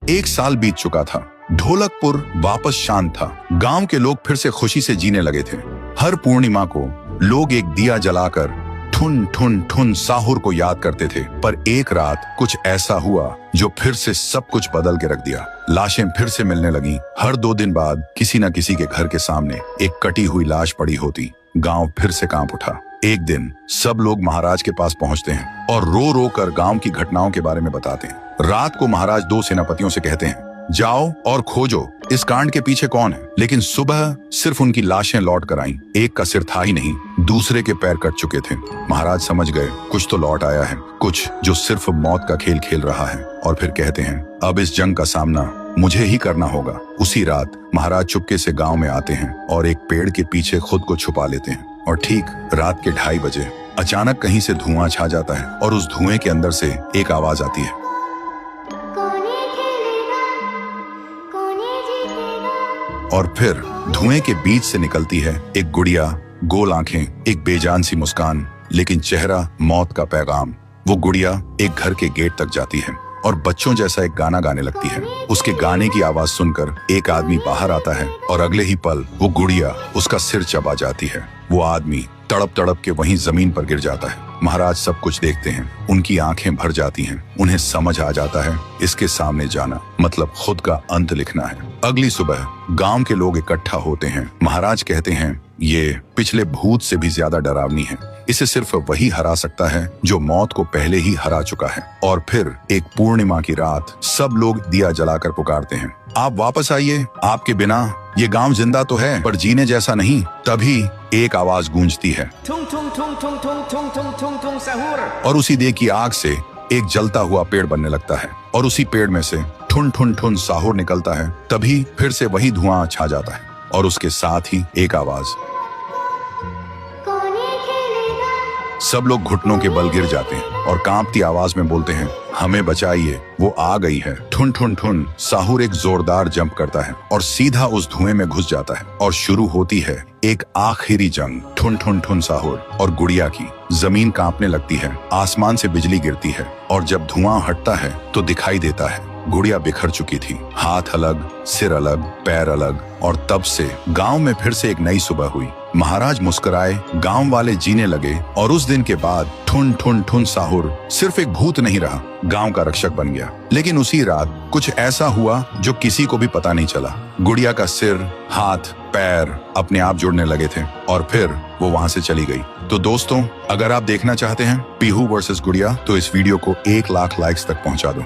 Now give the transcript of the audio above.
1 साल बीत चुका था। ढोलकपुर वापस शांत था। गांव के लोग फिर से खुशी से जीने लगे थे। हर पूर्णिमा को लोग एक दिया जलाकर ठुन ठुन ठुन साहुर को याद करते थे। पर एक रात कुछ ऐसा हुआ जो फिर से सब कुछ बदल के रख दिया। लाशें फिर से मिलने लगी। हर 2 दिन बाद किसी न किसी के घर के सामने एक कटी हुई लाश पड़ी होती। गांव फिर से कांप उठा। एक दिन सब लोग महाराज के पास पहुंचते हैं और रो रो कर गांव की घटनाओं के बारे में बताते हैं। रात को महाराज 2 सेनापतियों से कहते हैं, जाओ और खोजो इस कांड के पीछे कौन है। लेकिन सुबह सिर्फ उनकी लाशें लौट कर आईं। एक का सिर था ही नहीं, दूसरे के पैर कट चुके थे। महाराज समझ गए कुछ तो लौट आया है, कुछ जो सिर्फ मौत का खेल खेल रहा है। और फिर कहते हैं, अब इस जंग का सामना मुझे ही करना होगा। उसी रात महाराज चुपके से गांव में आते हैं और एक पेड़ के पीछे खुद को छुपा लेते हैं। और ठीक रात के 2:30 बजे अचानक कहीं से धुआं छा जाता है और उस धुएं के अंदर से एक आवाज आती है, और फिर धुएं के बीच से निकलती है एक गुड़िया, गोल आंखें, एक बेजान सी मुस्कान, लेकिन चेहरा मौत का पैगाम। वो गुड़िया एक घर के गेट तक जाती है और बच्चों जैसा एक गाना गाने लगती है। उसके गाने की आवाज सुनकर एक आदमी बाहर आता है और अगले ही पल वो गुड़िया उसका सिर चबा जाती है। वो आदमी तड़प तड़प के वहीं जमीन पर गिर जाता है। महाराज सब कुछ देखते हैं। उनकी आंखें भर जाती हैं। उन्हें समझ आ जाता है इसके सामने जाना मतलब खुद का अंत लिखना है। अगली सुबह गांव के लोग इकट्ठा होते हैं। महाराज कहते हैं, ये पिछले भूत से भी ज्यादा डरावनी है। इसे सिर्फ वही हरा सकता है जो मौत को पहले ही हरा चुका है। और फिर एक पूर्णिमा की रात सब लोग दिया जलाकर पुकारते हैं, आप वापस आइए, आपके बिना ये गांव जिंदा तो है पर जीने जैसा नहीं। तभी एक आवाज गूंजती है, ठुंग ठुंग ठुंग ठुंग ठुंग ठुंग ठुंग ठुंग ठुंग साहुर। और उसी देह की आग से एक जलता हुआ पेड़ बनने लगता है और उसी पेड़ में से ठुन ठुन ठुन साहुर निकलता है। तभी फिर से वही धुआं छा जाता है और उसके साथ ही एक आवाज। सब लोग घुटनों के बल गिर जाते हैं और कांपती आवाज में बोलते हैं, हमें बचाइए, वो आ गई है। ठुन ठुन ठुन साहुर एक जोरदार जंप करता है और सीधा उस धुएं में घुस जाता है और शुरू होती है एक आखिरी जंग ठुन ठुन ठुन साहुर और गुड़िया की। जमीन कांपने लगती है, आसमान से बिजली गिरती है और जब धुआं हटता है तो दिखाई देता है गुड़िया बिखर चुकी थी। हाथ अलग, सिर अलग, पैर अलग। और तब से गांव में फिर से एक नई सुबह हुई। महाराज मुस्कुराए, गांव वाले जीने लगे और उस दिन के बाद ठुन ठुन ठुन साहुर सिर्फ एक भूत नहीं रहा, गांव का रक्षक बन गया। लेकिन उसी रात कुछ ऐसा हुआ जो किसी को भी पता नहीं चला। गुड़िया का सिर, हाथ, पैर अपने आप जुड़ने लगे थे और फिर वो वहां से चली गई। तो दोस्तों, अगर आप देखना चाहते हैं पीहू वर्सेस गुड़िया तो इस वीडियो को 1 लाख लाइक्स तक पहुंचा दो।